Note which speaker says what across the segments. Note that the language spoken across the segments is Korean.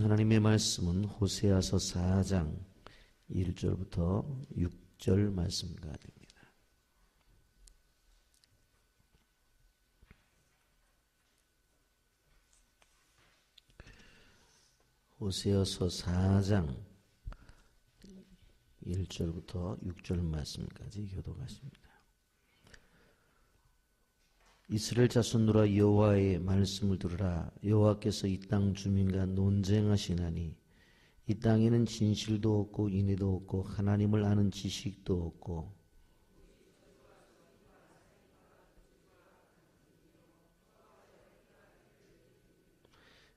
Speaker 1: 하나님의 말씀은 호세아서 4장 1절부터 6절 말씀과 됩니다. 호세아서 4장 1절부터 6절 말씀까지 교독하십니다. 이스라엘 자손들아 여호와의 말씀을 들으라. 여호와께서 이 땅 주민과 논쟁하시나니 이 땅에는 진실도 없고 인애도 없고 하나님을 아는 지식도 없고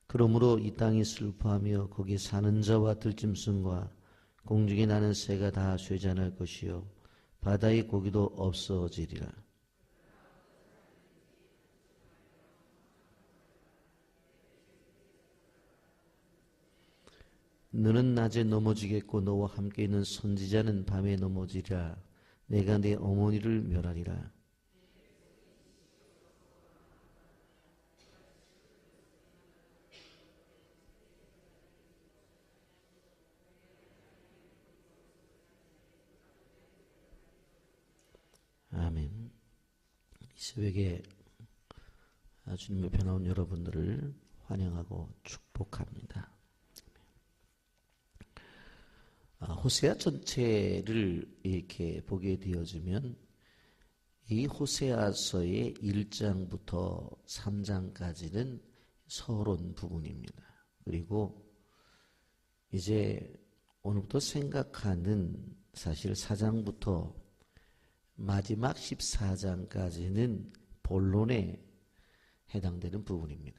Speaker 1: 그러므로 이 땅이 슬퍼하며 거기 사는 자와 들짐승과 공중에 나는 새가 다 쇠잔할 것이요 바다의 고기도 없어지리라. 너는 낮에 넘어지겠고 너와 함께 있는 선지자는 밤에 넘어지리라. 내가 내 어머니를 멸하리라. 아멘. 이 새벽에 주님의 편나온 여러분들을 환영하고 축복합니다. 호세아 전체를 이렇게 보게 되어지면 이 호세아서의 1장부터 3장까지는 서론 부분입니다. 그리고 이제 오늘부터 생각하는 사실 4장부터 마지막 14장까지는 본론에 해당되는 부분입니다.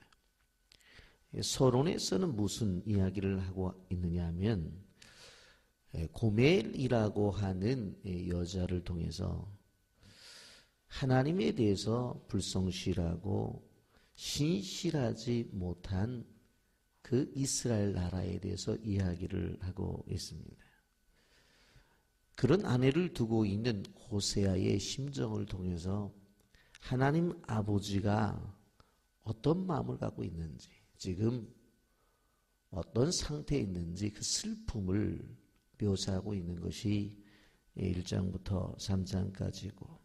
Speaker 1: 서론에서는 무슨 이야기를 하고 있느냐 하면 고멜이라고 하는 여자를 통해서 하나님에 대해서 불성실하고 신실하지 못한 그 이스라엘 나라에 대해서 이야기를 하고 있습니다. 그런 아내를 두고 있는 호세아의 심정을 통해서 하나님 아버지가 어떤 마음을 갖고 있는지, 지금 어떤 상태에 있는지 그 슬픔을 묘사하고 있는 것이 1장부터 3장까지고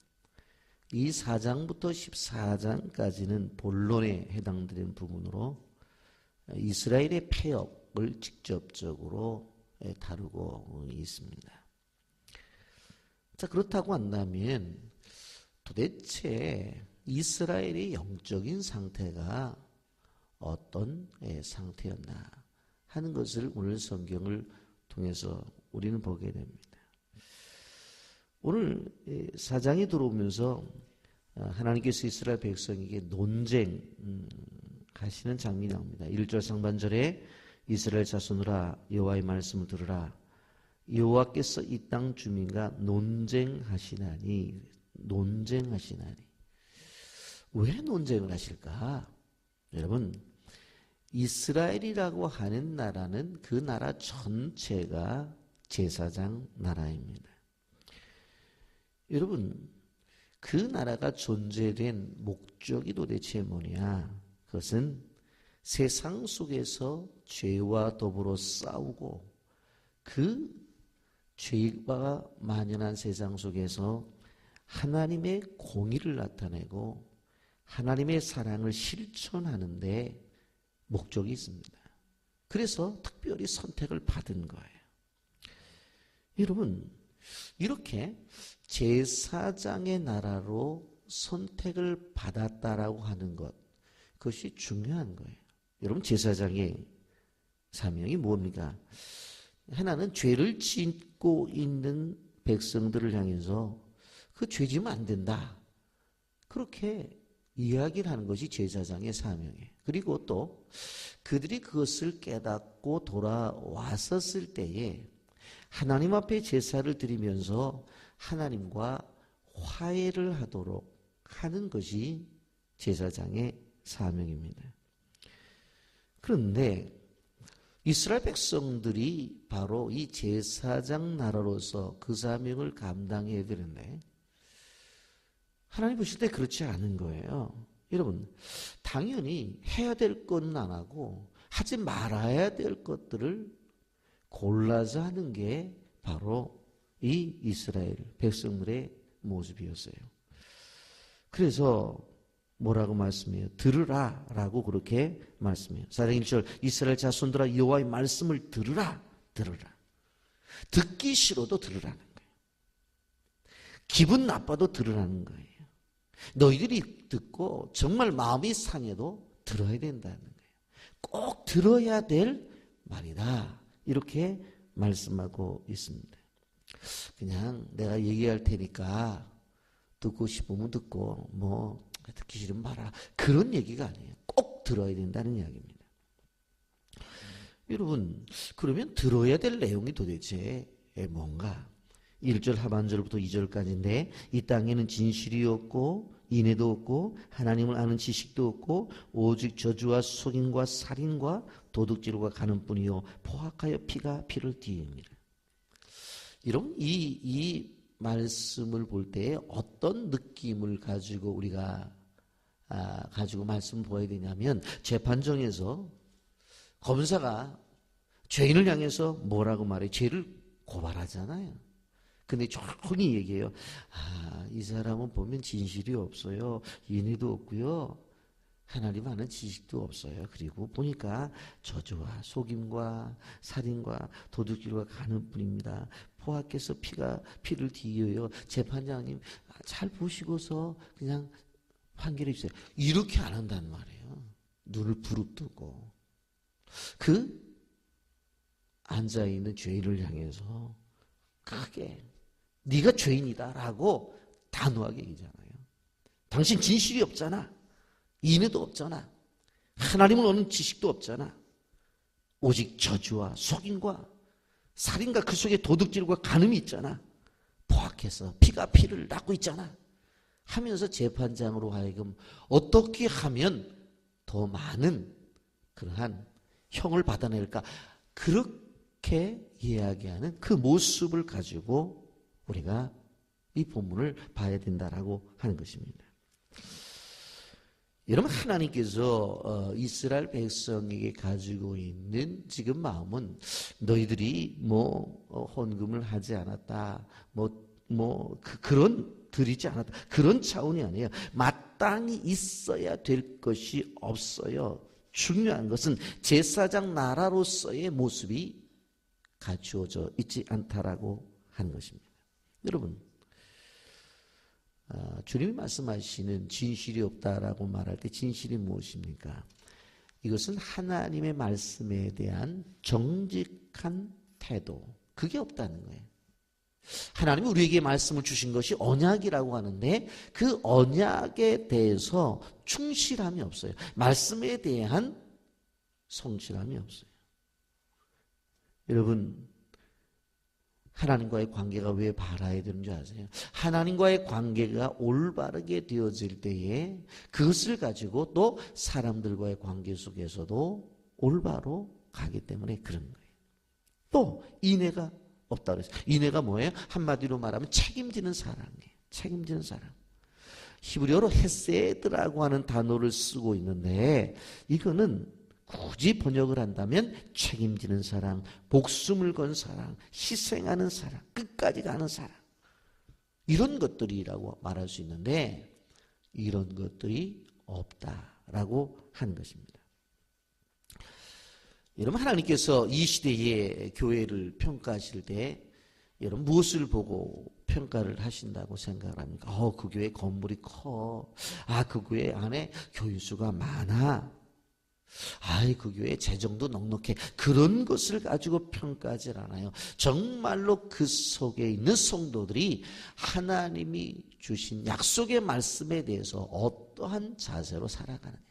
Speaker 1: 이 4장부터 14장까지는 본론에 해당되는 부분으로 이스라엘의 패역을 직접적으로 다루고 있습니다. 자, 그렇다고 한다면 도대체 이스라엘의 영적인 상태가 어떤 상태였나 하는 것을 오늘 성경을 통해서 우리는 보게 됩니다. 오늘 4장이 들어오면서 하나님께서 이스라엘 백성에게 논쟁하시는 장면이 나옵니다. 1절 상반절에 이스라엘 자손들아 여호와의 말씀을 들으라. 여호와께서 이 땅 주민과 논쟁하시나니. 왜 논쟁을 하실까? 여러분, 이스라엘이라고 하는 나라는 그 나라 전체가 제사장 나라입니다. 여러분, 그 나라가 존재된 목적이 도대체 뭐냐? 그것은 세상 속에서 죄와 더불어 싸우고 그 죄가 만연한 세상 속에서 하나님의 공의를 나타내고 하나님의 사랑을 실천하는 데 목적이 있습니다. 그래서 특별히 선택을 받은 거예요. 여러분, 이렇게 제사장의 나라로 선택을 받았다라고 하는 것, 그것이 중요한 거예요. 여러분, 제사장의 사명이 뭡니까? 하나는 죄를 짓고 있는 백성들을 향해서 그 죄 지으면 안 된다. 그렇게 이야기를 하는 것이 제사장의 사명이에요. 그리고 또 그들이 그것을 깨닫고 돌아왔었을 때에 하나님 앞에 제사를 드리면서 하나님과 화해를 하도록 하는 것이 제사장의 사명입니다. 그런데 이스라엘 백성들이 바로 이 제사장 나라로서 그 사명을 감당해야 되는데 하나님 보실 때 그렇지 않은 거예요. 여러분, 당연히 해야 될 거는 안 하고 하지 말아야 될 것들을 골라서 하는 게 바로 이 이스라엘 백성들의 모습이었어요. 그래서 뭐라고 말씀해요? 들으라 라고 그렇게 말씀해요. 4장 1절 이스라엘 자손들아 여호와의 말씀을 들으라. 듣기 싫어도 들으라는 거예요. 기분 나빠도 들으라는 거예요. 너희들이 듣고 정말 마음이 상해도 들어야 된다는 거예요. 꼭 들어야 될 말이다. 이렇게 말씀하고 있습니다. 그냥 내가 얘기할 테니까 듣고 싶으면 듣고 뭐 듣기 싫으면 말아. 그런 얘기가 아니에요. 꼭 들어야 된다는 이야기입니다. 여러분, 그러면 들어야 될 내용이 도대체 뭔가? 1절 하반절부터 2절까지인데 이 땅에는 진실이 없고 인애도 없고 하나님을 아는 지식도 없고 오직 저주와 속임과 살인과 도둑질과 가늠뿐이요 포악하여 피가 피를 띠입니다. 여러분, 이 말씀을 볼 때 어떤 느낌을 가지고 우리가 가지고 말씀을 보아야 되냐면, 재판정에서 검사가 죄인을 향해서 뭐라고 말해요? 죄를 고발하잖아요. 근데 조용히 얘기해요. 이 사람은 보면 진실이 없어요. 인의도 없고요. 하나님 아는 지식도 없어요. 그리고 보니까 저주와 속임과 살인과 도둑질과 가늠뿐입니다. 포악해서 피를 띠어요. 재판장님 잘 보시고서 그냥 판결해 주세요. 이렇게 안 한단 말이에요. 눈을 부릅뜨고 그 앉아있는 죄인을 향해서 크게 네가 죄인이다라고 단호하게 얘기잖아요. 당신 진실이 없잖아. 인애도 없잖아. 하나님을 아는 지식도 없잖아. 오직 저주와 속임과 살인과 그 속에 도둑질과 간음이 있잖아. 포악해서 피가 피를 낳고 있잖아. 하면서 재판장으로 하여금 어떻게 하면 더 많은 그러한 형을 받아낼까? 그렇게 이야기하는 그 모습을 가지고 우리가 이 본문을 봐야 된다라고 하는 것입니다. 여러분, 하나님께서 이스라엘 백성에게 가지고 있는 지금 마음은 너희들이 헌금을 하지 않았다, 그런 드리지 않았다, 그런 차원이 아니에요. 마땅히 있어야 될 것이 없어요. 중요한 것은 제사장 나라로서의 모습이 갖추어져 있지 않다라고 하는 것입니다. 여러분, 주님이 말씀하시는 진실이 없다라고 말할 때 진실이 무엇입니까? 이것은 하나님의 말씀에 대한 정직한 태도, 그게 없다는 거예요. 하나님이 우리에게 말씀을 주신 것이 언약이라고 하는데 그 언약에 대해서 충실함이 없어요. 말씀에 대한 성실함이 없어요. 여러분, 하나님과의 관계가 왜 바라야 되는 줄 아세요? 하나님과의 관계가 올바르게 되어질 때에 그것을 가지고 또 사람들과의 관계 속에서도 올바로 가기 때문에 그런 거예요. 또 인애가 없다 그랬어요. 인애가 뭐예요? 한마디로 말하면 책임지는 사랑이에요. 책임지는 사랑. 히브리어로 헤세드라고 하는 단어를 쓰고 있는데 이거는 굳이 번역을 한다면 책임지는 사랑, 목숨을 건 사랑, 희생하는 사랑, 끝까지 가는 사랑, 이런 것들이라고 말할 수 있는데 이런 것들이 없다라고 하는 것입니다. 여러분, 하나님께서 이 시대의 교회를 평가하실 때 여러분 무엇을 보고 평가를 하신다고 생각을 합니까? 그 교회 건물이 커. 그 교회 안에 교인수가 많아. 그 교회 재정도 넉넉해. 그런 것을 가지고 평가하지 않아요. 정말로 그 속에 있는 성도들이 하나님이 주신 약속의 말씀에 대해서 어떠한 자세로 살아가느냐.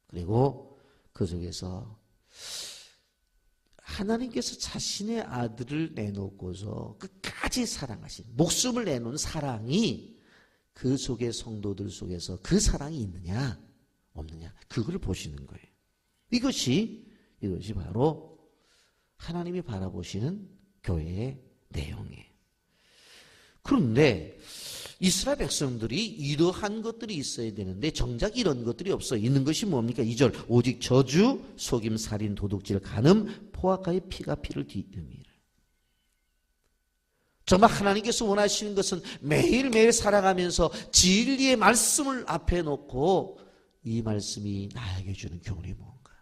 Speaker 1: 그리고 그 속에서 하나님께서 자신의 아들을 내놓고서 끝까지 사랑하신, 목숨을 내놓은 사랑이 그 속의 성도들 속에서 그 사랑이 있느냐 없느냐, 그걸 보시는 거예요. 이것이 바로 하나님이 바라보시는 교회의 내용이에요. 그런데 이스라엘 백성들이 이러한 것들이 있어야 되는데 정작 이런 것들이 없어. 있는 것이 뭡니까? 2절 오직 저주, 속임, 살인, 도둑질, 간음, 포악하여 피가 피를 뒤엎음이라. 정말 하나님께서 원하시는 것은 매일매일 살아가면서 진리의 말씀을 앞에 놓고 이 말씀이 나에게 주는 교훈이 뭔가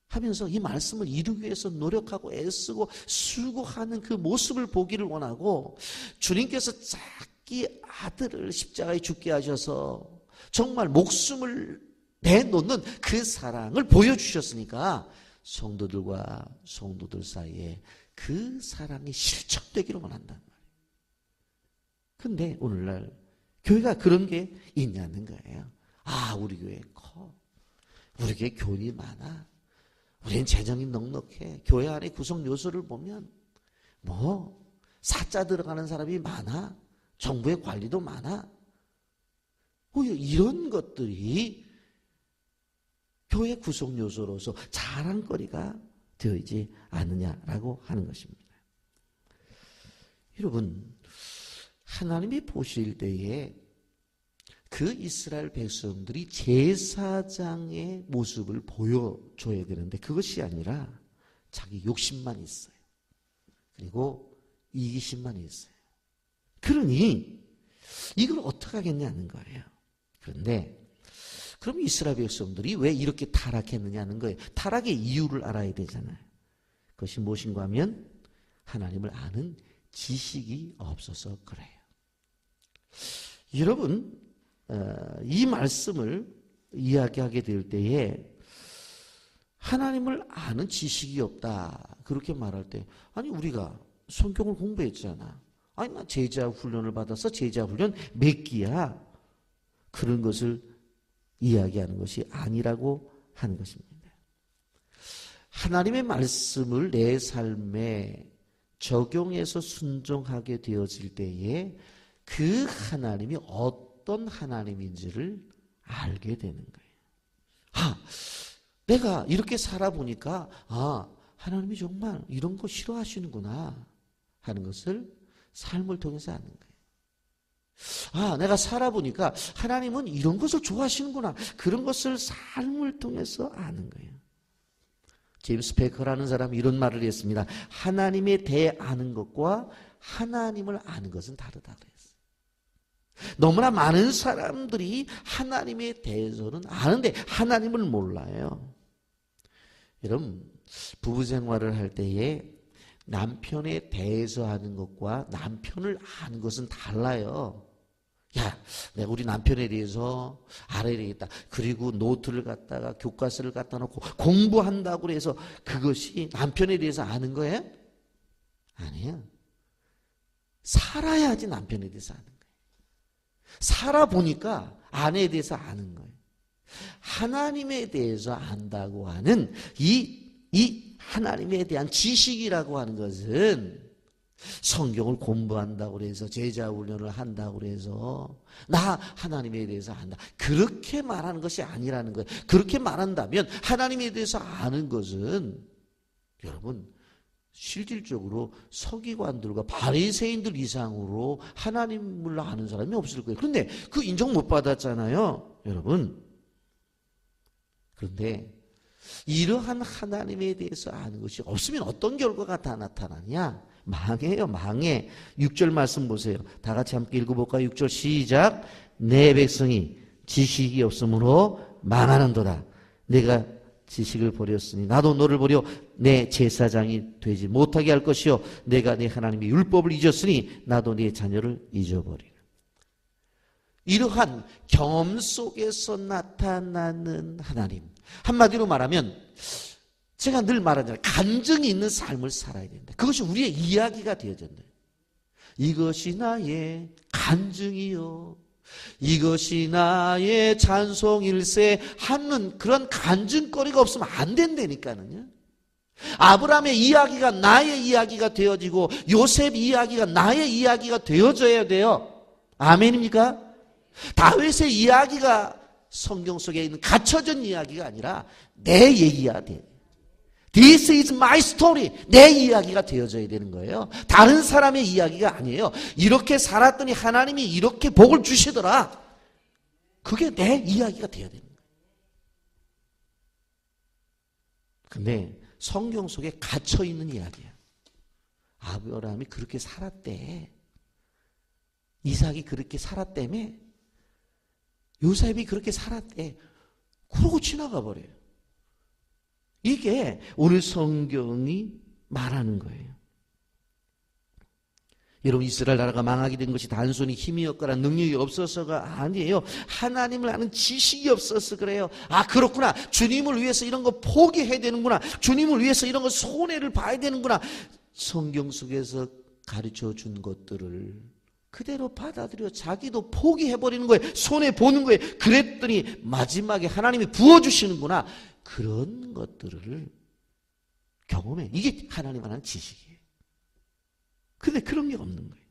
Speaker 1: 하면서 이 말씀을 이루기 위해서 노력하고 애쓰고 수고하는 그 모습을 보기를 원하고, 주님께서 자기 아들을 십자가에 죽게 하셔서 정말 목숨을 내놓는 그 사랑을 보여주셨으니까 성도들과 성도들 사이에 그 사랑이 실천되기를 원한단 말이에요. 근데 오늘날 교회가 그런 게 있냐는 거예요. 아, 우리 교회 커. 우리 교회 교인이 많아. 우리는 재정이 넉넉해. 교회 안에 구성 요소를 보면 사자 들어가는 사람이 많아. 정부의 관리도 많아. 이런 것들이 교회 구성 요소로서 자랑거리가 되어있지 않느냐라고 하는 것입니다. 여러분, 하나님이 보실 때에 그 이스라엘 백성들이 제사장의 모습을 보여줘야 되는데 그것이 아니라 자기 욕심만 있어요. 그리고 이기심만 있어요. 그러니 이걸 어떻게 하겠냐는 거예요. 그런데 그럼 이스라엘 백성들이 왜 이렇게 타락했느냐는 거예요. 타락의 이유를 알아야 되잖아요. 그것이 무엇인가 하면 하나님을 아는 지식이 없어서 그래요. 여러분, 이 말씀을 이야기하게 될 때에 하나님을 아는 지식이 없다 그렇게 말할 때, 아니 우리가 성경을 공부했잖아. 아니 나 제자 훈련을 받아서 제자 훈련 몇 기야. 그런 것을 이야기하는 것이 아니라고 하는 것입니다. 하나님의 말씀을 내 삶에 적용해서 순종하게 되어질 때에 그 하나님이 어떤 하나님인지를 알게 되는 거예요. 내가 이렇게 살아보니까 하나님이 정말 이런 거 싫어하시는구나 하는 것을 삶을 통해서 아는 거예요. 내가 살아보니까 하나님은 이런 것을 좋아하시는구나. 그런 것을 삶을 통해서 아는 거예요. 제임스 베커라는 사람이 이런 말을 했습니다. 하나님에 대해 아는 것과 하나님을 아는 것은 다르다 그랬어요. 너무나 많은 사람들이 하나님에 대해서는 아는데 하나님을 몰라요. 여러분, 부부 생활을 할 때에 남편에 대해서 아는 것과 남편을 아는 것은 달라요. 내가 우리 남편에 대해서 알아야 되겠다. 그리고 노트를 갖다가 교과서를 갖다 놓고 공부한다고 해서 그것이 남편에 대해서 아는 거예요? 아니에요. 살아야지 남편에 대해서 아는 거예요. 살아보니까 아내에 대해서 아는 거예요. 하나님에 대해서 안다고 하는 이 하나님에 대한 지식이라고 하는 것은 성경을 공부한다고 해서 제자 훈련을 한다고 해서 나 하나님에 대해서 안다 그렇게 말하는 것이 아니라는 거예요. 그렇게 말한다면 하나님에 대해서 아는 것은 여러분 실질적으로 서기관들과 바리새인들 이상으로 하나님을 아는 사람이 없을 거예요. 그런데 그 인정 못 받았잖아요, 여러분. 그런데 이러한 하나님에 대해서 아는 것이 없으면 어떤 결과가 다 나타나냐? 망해요, 망해. 6절 말씀 보세요. 다 같이 함께 읽어볼까요? 6절 시작. 내 백성이 지식이 없으므로 망하는도다. 내가 지식을 버렸으니 나도 너를 버려 내 제사장이 되지 못하게 할 것이요 내가 내 하나님의 율법을 잊었으니 나도 네 자녀를 잊어버리라. 이러한 경험 속에서 나타나는 하나님, 한마디로 말하면 제가 늘 말하잖아요. 간증이 있는 삶을 살아야 된다. 그것이 우리의 이야기가 되어진다. 이것이 나의 간증이요 이것이 나의 찬송일세 하는 그런 간증거리가 없으면 안 된다니까요. 아브라함의 이야기가 나의 이야기가 되어지고 요셉 이야기가 나의 이야기가 되어져야 돼요. 아멘입니까? 다윗의 이야기가 성경 속에 있는 갖춰진 이야기가 아니라 내 얘기가 돼. This is my story. 내 이야기가 되어져야 되는 거예요. 다른 사람의 이야기가 아니에요. 이렇게 살았더니 하나님이 이렇게 복을 주시더라. 그게 내 이야기가 되어야 되는 거예요. 근데 성경 속에 갇혀있는 이야기야. 아브라함이 그렇게 살았대. 이삭이 그렇게 살았다며. 요셉이 그렇게 살았대. 그러고 지나가 버려요. 이게 오늘 성경이 말하는 거예요. 여러분, 이스라엘 나라가 망하게 된 것이 단순히 힘이 없거나 능력이 없어서가 아니에요. 하나님을 아는 지식이 없어서 그래요. 아, 그렇구나. 주님을 위해서 이런 거 포기해야 되는구나. 주님을 위해서 이런 거 손해를 봐야 되는구나. 성경 속에서 가르쳐 준 것들을 그대로 받아들여 자기도 포기해버리는 거예요. 손해보는 거예요. 그랬더니 마지막에 하나님이 부어주시는구나. 그런 것들을 경험해. 이게 하나님 하나는 지식이에요. 근데 그런 게 없는 거예요.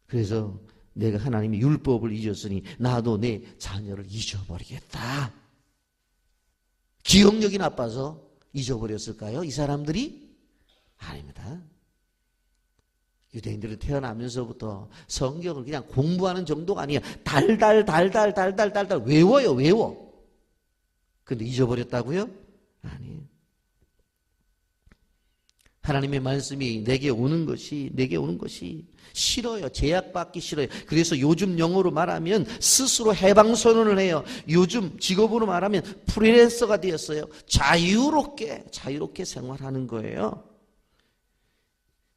Speaker 1: 그래서 내가 하나님의 율법을 잊었으니 나도 내 자녀를 잊어버리겠다. 기억력이 나빠서 잊어버렸을까요? 이 사람들이? 아닙니다. 유대인들은 태어나면서부터 성경을 그냥 공부하는 정도가 아니야. 달달 외워요, 외워. 근데 잊어버렸다고요? 아니에요. 하나님의 말씀이 내게 오는 것이 싫어요. 제약받기 싫어요. 그래서 요즘 영어로 말하면 스스로 해방선언을 해요. 요즘 직업으로 말하면 프리랜서가 되었어요. 자유롭게 생활하는 거예요.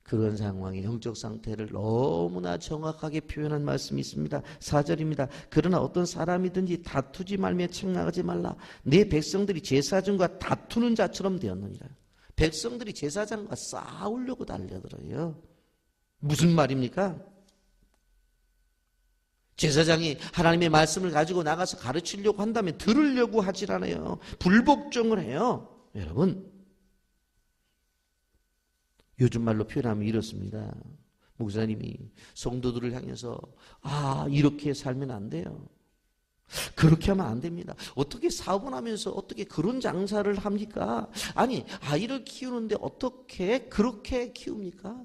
Speaker 1: 그런 상황의 영적 상태를 너무나 정확하게 표현한 말씀이 있습니다. 4절입니다. 그러나 어떤 사람이든지 다투지 말며 책망하지 말라. 내 백성들이 제사장과 다투는 자처럼 되었느니라. 백성들이 제사장과 싸우려고 달려들어요. 무슨 말입니까? 제사장이 하나님의 말씀을 가지고 나가서 가르치려고 한다면 들으려고 하질 않아요. 불복종을 해요. 여러분, 요즘 말로 표현하면 이렇습니다. 목사님이 성도들을 향해서 이렇게 살면 안 돼요. 그렇게 하면 안 됩니다. 어떻게 사업을 하면서 어떻게 그런 장사를 합니까? 아니, 아이를 키우는데 어떻게 그렇게 키웁니까?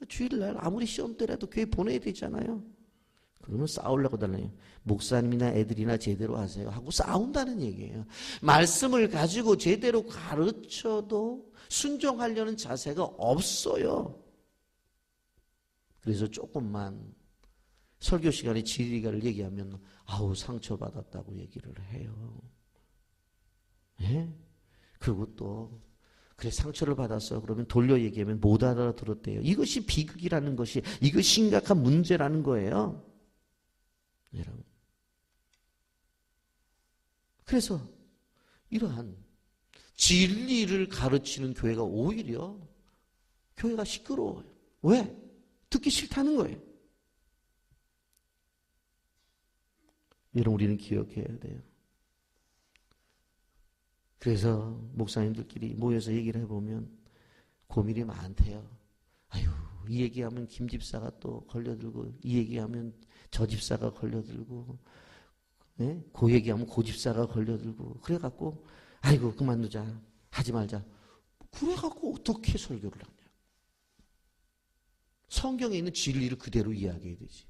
Speaker 1: 주일날 아무리 시험 때라도 교회 보내야 되잖아요. 그러면 싸우려고 달라요. 목사님이나 애들이나 제대로 하세요 하고 싸운다는 얘기예요. 말씀을 가지고 제대로 가르쳐도 순종하려는 자세가 없어요. 그래서 조금만 설교 시간에 진리가를 얘기하면 상처받았다고 얘기를 해요. 예? 그리고 또 그래 상처를 받았어 그러면 돌려 얘기하면 못 알아들었대요. 이것이 비극이라는 것이, 이거 심각한 문제라는 거예요. 여러분, 그래서 이러한 진리를 가르치는 교회가 오히려 교회가 시끄러워요. 왜? 듣기 싫다는 거예요. 여러분, 우리는 기억해야 돼요. 그래서 목사님들끼리 모여서 얘기를 해보면 고민이 많대요. 이 얘기하면 김 집사가 또 걸려들고, 이 얘기하면 저 집사가 걸려들고, 네? 그 얘기하면 고 집사가 걸려들고, 그래갖고 그만두자, 하지 말자. 그래갖고 어떻게 설교를 하냐. 성경에 있는 진리를 그대로 이야기해야 되지.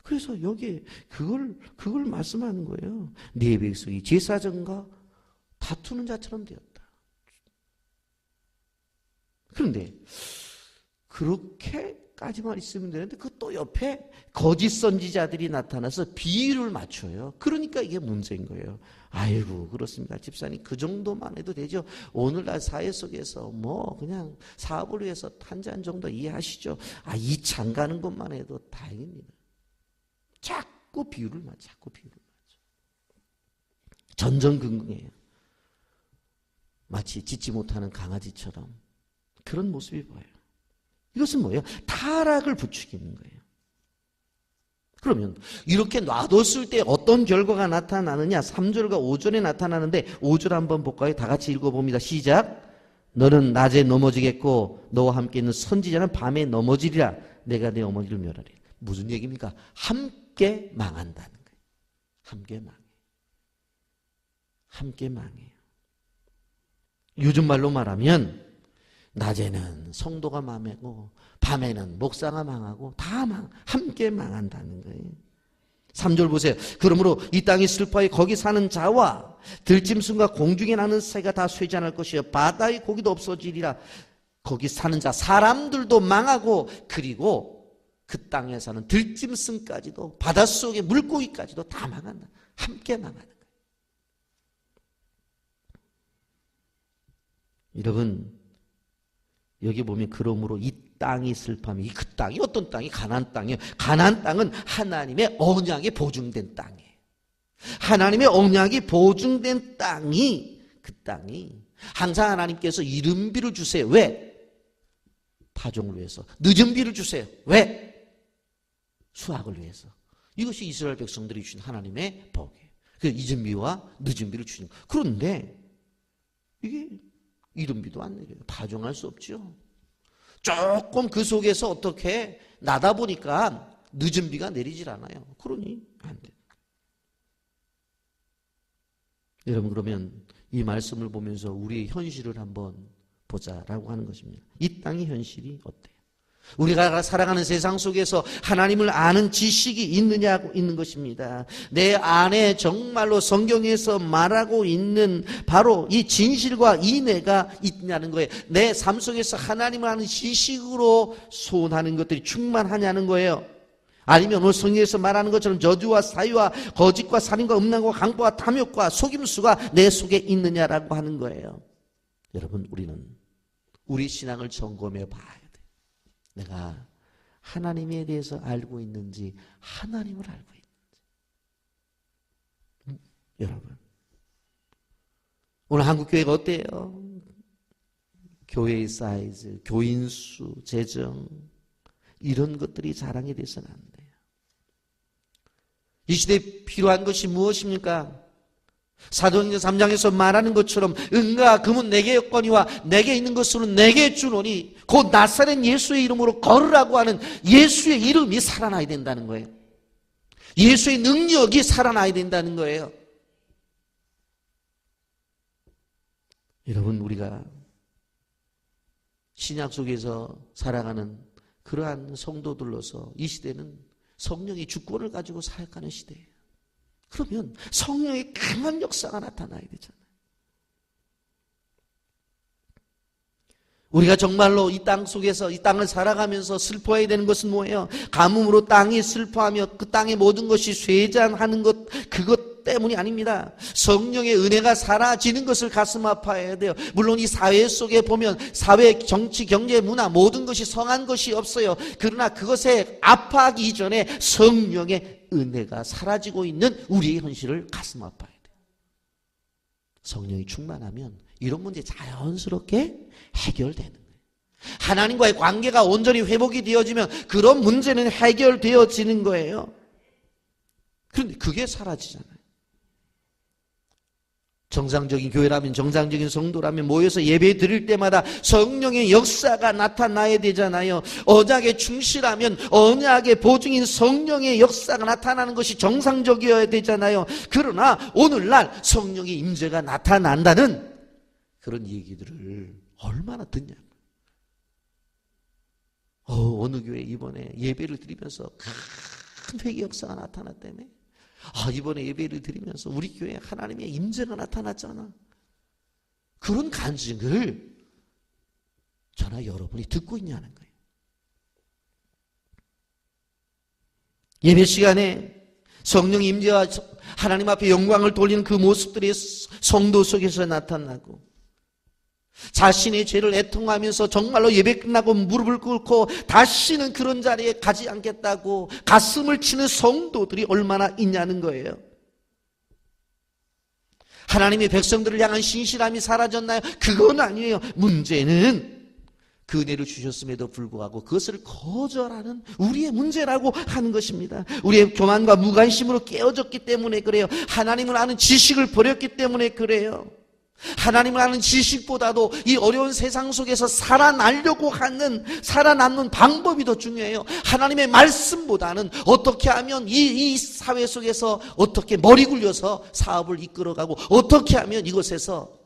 Speaker 1: 그래서 여기에 그걸 말씀하는 거예요. 네 백성이 제사장과 다투는 자처럼 되었다. 그런데 그렇게까지만 있으면 되는데 그 또 옆에 거짓 선지자들이 나타나서 비율을 맞춰요. 그러니까 이게 문제인 거예요. 그렇습니까 집사님, 그 정도만 해도 되죠. 오늘날 사회 속에서 그냥 사업을 위해서 한 잔 정도 이해하시죠. 이 장 가는 것만 해도 다행입니다. 자꾸 비율을 맞춰. 전전긍긍해요. 마치 짖지 못하는 강아지처럼 그런 모습이 보여요. 이것은 뭐예요? 타락을 부추기는 거예요. 그러면 이렇게 놔뒀을 때 어떤 결과가 나타나느냐? 3절과 5절에 나타나는데 5절 한번 볼까요? 다 같이 읽어봅니다. 시작. 너는 낮에 넘어지겠고 너와 함께 있는 선지자는 밤에 넘어지리라. 내가 내 어머니를 멸하리. 무슨 얘기입니까? 함께 망한다는 거예요. 함께 망해요. 요즘 말로 말하면 낮에는 성도가 망하고 밤에는 목사가 망하고 다 함께 망한다는 거예요. 3절 보세요. 그러므로 이 땅이 슬퍼하여 거기 사는 자와 들짐승과 공중에 나는 새가 다 쇠잔할 것이요 바다의 고기도 없어지리라. 거기 사는 자 사람들도 망하고 그리고 그 땅에 사는 들짐승까지도 바닷속의 물고기까지도 다 망한다. 함께 망하는 거예요. 여러분 여기 보면 그러므로 이 땅이 슬퍼하면 이 그 땅이 어떤 땅이? 가나안 땅이에요. 가나안 땅은 하나님의 언약이 보증된 땅이에요. 하나님의 언약이 보증된 땅이 그 땅이 항상 하나님께서 이른 비를 주세요. 왜? 파종을 위해서. 늦은 비를 주세요. 왜? 수확을 위해서. 이것이 이스라엘 백성들이 주신 하나님의 복이에요. 그 이른 비와 늦은 비를 주시는 거예요. 그런데 이게 이른 비도 안 내려요. 파종할 수 없죠. 조금 그 속에서 어떻게 나다 보니까 늦은 비가 내리질 않아요. 그러니 안 돼요. 여러분 그러면 이 말씀을 보면서 우리의 현실을 한번 보자라고 하는 것입니다. 이 땅의 현실이 어때요? 우리가 살아가는 세상 속에서 하나님을 아는 지식이 있느냐고 있는 것입니다. 내 안에 정말로 성경에서 말하고 있는 바로 이 진실과 인애가 있냐는 거예요. 내 삶 속에서 하나님을 아는 지식으로 소원하는 것들이 충만하냐는 거예요. 아니면 오늘 성경에서 말하는 것처럼 저주와 사유와 거짓과 살인과 음란과 강포와 탐욕과 속임수가 내 속에 있느냐라고 하는 거예요. 여러분 우리는 우리 신앙을 점검해 봐야 돼요. 내가 하나님에 대해서 알고 있는지 하나님을 알고 있는지. 여러분 오늘 한국교회가 어때요? 교회의 사이즈, 교인 수, 재정 이런 것들이 자랑이 돼서는 안 돼요. 이 시대에 필요한 것이 무엇입니까? 사도행전 3장에서 말하는 것처럼 은과 금은 내게 없거니와 내게 있는 것으로 내게 주노니 곧 나사렛 예수의 이름으로 걸으라고 하는 예수의 이름이 살아나야 된다는 거예요. 예수의 능력이 살아나야 된다는 거예요. 여러분 우리가 신약 속에서 살아가는 그러한 성도들로서 이 시대는 성령의 주권을 가지고 사역하는 시대예요. 그러면 성령의 강한 역사가 나타나야 되잖아요. 우리가 정말로 이 땅 속에서 이 땅을 살아가면서 슬퍼해야 되는 것은 뭐예요? 가뭄으로 땅이 슬퍼하며 그 땅의 모든 것이 쇠잔하는 것 그것 때문이 아닙니다. 성령의 은혜가 사라지는 것을 가슴 아파해야 돼요. 물론 이 사회 속에 보면 사회, 정치, 경제, 문화 모든 것이 성한 것이 없어요. 그러나 그것에 아파하기 이전에 성령의 은혜가 사라지고 있는 우리의 현실을 가슴 아파해야 돼요. 성령이 충만하면 이런 문제 자연스럽게 해결되는 거예요. 하나님과의 관계가 온전히 회복이 되어지면 그런 문제는 해결되어지는 거예요. 그런데 그게 사라지잖아요. 정상적인 교회라면 정상적인 성도라면 모여서 예배 드릴 때마다 성령의 역사가 나타나야 되잖아요. 언약에 충실하면 언약의 보증인 성령의 역사가 나타나는 것이 정상적이어야 되잖아요. 그러나 오늘날 성령의 임재가 나타난다는 그런 얘기들을 얼마나 듣냐고요. 어느 교회 이번에 예배를 드리면서 큰 회개 역사가 나타났다며. 이번에 예배를 드리면서 우리 교회에 하나님의 임재가 나타났잖아. 그런 간증을 저나 여러분이 듣고 있냐는 거예요. 예배 시간에 성령 임재와 하나님 앞에 영광을 돌리는 그 모습들이 성도 속에서 나타나고 자신의 죄를 애통하면서 정말로 예배 끝나고 무릎을 꿇고 다시는 그런 자리에 가지 않겠다고 가슴을 치는 성도들이 얼마나 있냐는 거예요. 하나님의 백성들을 향한 신실함이 사라졌나요? 그건 아니에요. 문제는 그 은혜를 주셨음에도 불구하고 그것을 거절하는 우리의 문제라고 하는 것입니다. 우리의 교만과 무관심으로 깨어졌기 때문에 그래요. 하나님을 아는 지식을 버렸기 때문에 그래요. 하나님을 아는 지식보다도 이 어려운 세상 속에서 살아남는 방법이 더 중요해요. 하나님의 말씀보다는 어떻게 하면 이 사회 속에서 어떻게 머리 굴려서 사업을 이끌어가고 어떻게 하면 이곳에서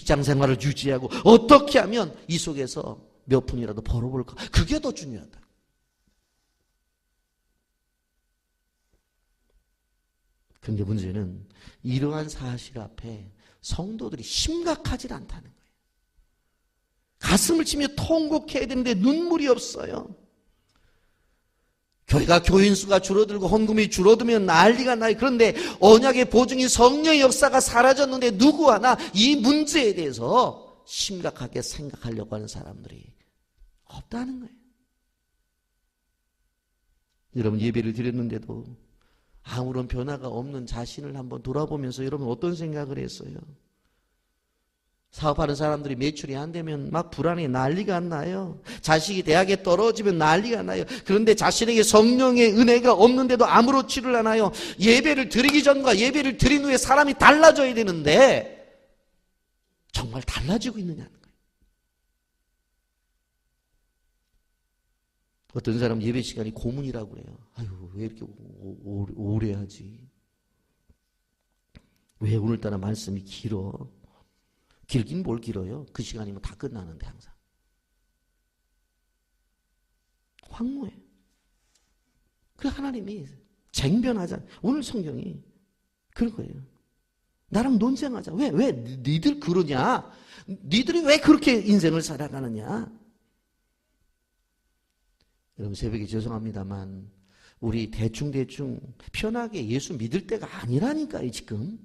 Speaker 1: 직장 생활을 유지하고 어떻게 하면 이 속에서 몇 푼이라도 벌어볼까? 그게 더 중요하다. 그런데 문제는 이러한 사실 앞에 성도들이 심각하지 않다는 거예요. 가슴을 치며 통곡해야 되는데 눈물이 없어요. 교회가 교인 수가 줄어들고 헌금이 줄어들면 난리가 나요. 그런데 언약의 보증인 성령의 역사가 사라졌는데 누구 하나 이 문제에 대해서 심각하게 생각하려고 하는 사람들이 없다는 거예요. 여러분, 예배를 드렸는데도 아무런 변화가 없는 자신을 한번 돌아보면서 여러분 어떤 생각을 했어요? 사업하는 사람들이 매출이 안 되면 막 불안해 난리가 안 나요. 자식이 대학에 떨어지면 난리가 나요. 그런데 자신에게 성령의 은혜가 없는데도 아무렇지를 않아요. 예배를 드리기 전과 예배를 드린 후에 사람이 달라져야 되는데 정말 달라지고 있느냐는 거예요. 어떤 사람은 예배 시간이 고문이라고 그래요. 아유, 왜 이렇게 오래 하지? 왜 오늘따라 말씀이 길어? 길긴 뭘 길어요? 그 시간이면 다 끝나는데 항상. 황무해. 그 하나님이 쟁변하자. 오늘 성경이 그런 거예요. 나랑 논쟁하자. 왜 니들 그러냐? 니들이 왜 그렇게 인생을 살아가느냐? 여러분, 새벽에 죄송합니다만 우리 대충 편하게 예수 믿을 때가 아니라니까요. 지금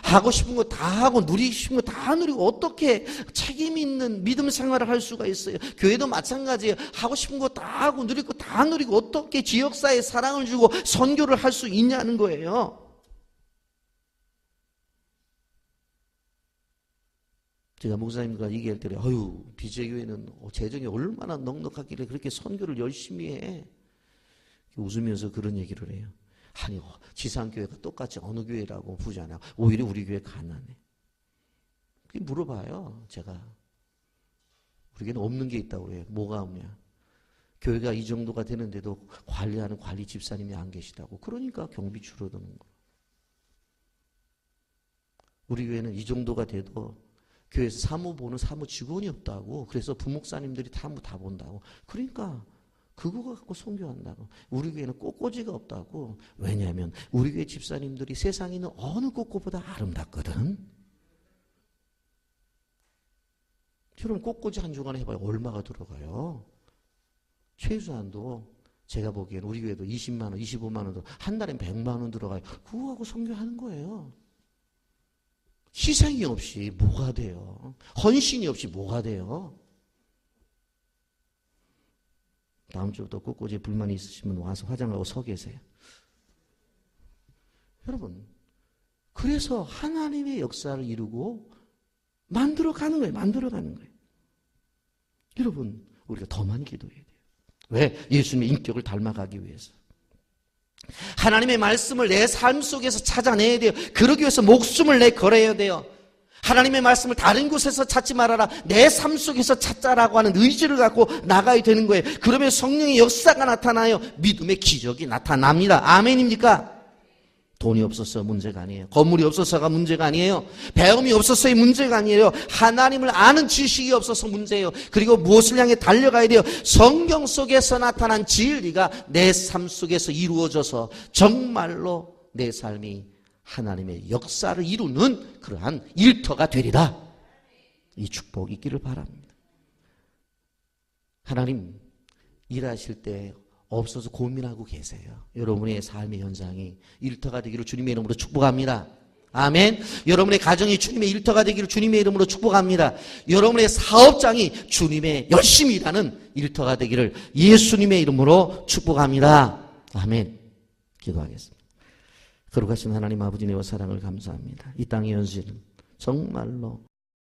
Speaker 1: 하고 싶은 거 다 하고 누리고 싶은 거 다 누리고 어떻게 책임 있는 믿음 생활을 할 수가 있어요? 교회도 마찬가지예요. 하고 싶은 거 다 하고 누릴 거 다 누리고 어떻게 지역사회에 사랑을 주고 선교를 할 수 있냐는 거예요. 제가 목사님과 얘기할 때 아유, 비제교회는 재정이 얼마나 넉넉하길래 그렇게 선교를 열심히 해. 웃으면서 그런 얘기를 해요. 아니, 지상교회가 똑같이 어느 교회라고 부자냐. 오히려 우리 교회 가난해. 그게 물어봐요. 제가. 우리 교회는 없는 게 있다고 그래요. 뭐가 없냐. 교회가 이 정도가 되는데도 관리하는 관리 집사님이 안 계시다고. 그러니까 경비 줄어드는 거예요. 우리 교회는 이 정도가 돼도 교회에서 사무 보는 사무 직원이 없다고. 그래서 부목사님들이 사무 다 본다고. 그러니까 그거 갖고 선교한다고. 우리 교회는 꽃꽂이가 없다고. 왜냐하면 우리 교회 집사님들이 세상에 있는 어느 꽃꽃보다 아름답거든. 여러분, 꽃꽂이 한 주간 해봐요. 얼마가 들어가요? 최소한도 제가 보기엔 우리 교회도 20만 원, 25만 원도 한 달에 100만 원 들어가요. 그거 갖고 선교하는 거예요. 희생이 없이 뭐가 돼요? 헌신이 없이 뭐가 돼요? 다음 주부터 꽃꽂이에 불만이 있으시면 와서 화장하고 서 계세요. 여러분, 그래서 하나님의 역사를 이루고 만들어가는 거예요. 여러분, 우리가 더 많이 기도해야 돼요. 왜? 예수님의 인격을 닮아가기 위해서. 하나님의 말씀을 내 삶 속에서 찾아내야 돼요. 그러기 위해서 목숨을 걸어야 돼요. 하나님의 말씀을 다른 곳에서 찾지 말아라. 내 삶 속에서 찾자라고 하는 의지를 갖고 나가야 되는 거예요. 그러면 성령의 역사가 나타나요. 믿음의 기적이 나타납니다. 아멘입니까? 돈이 없어서 문제가 아니에요. 건물이 없어서가 문제가 아니에요. 배움이 없어서의 문제가 아니에요. 하나님을 아는 지식이 없어서 문제예요. 그리고 무엇을 향해 달려가야 돼요? 성경 속에서 나타난 진리가 내 삶 속에서 이루어져서 정말로 내 삶이 하나님의 역사를 이루는 그러한 일터가 되리라. 이 축복이 있기를 바랍니다. 하나님 일하실 때 없어서 고민하고 계세요. 여러분의 삶의 현장이 일터가 되기를 주님의 이름으로 축복합니다. 아멘. 여러분의 가정이 주님의 일터가 되기를 주님의 이름으로 축복합니다. 여러분의 사업장이 주님의 열심히 일하는 일터가 되기를 예수님의 이름으로 축복합니다. 아멘. 기도하겠습니다. 거룩하신 하나님 아버지, 내와 사랑을 감사합니다. 이 땅의 현실은 정말로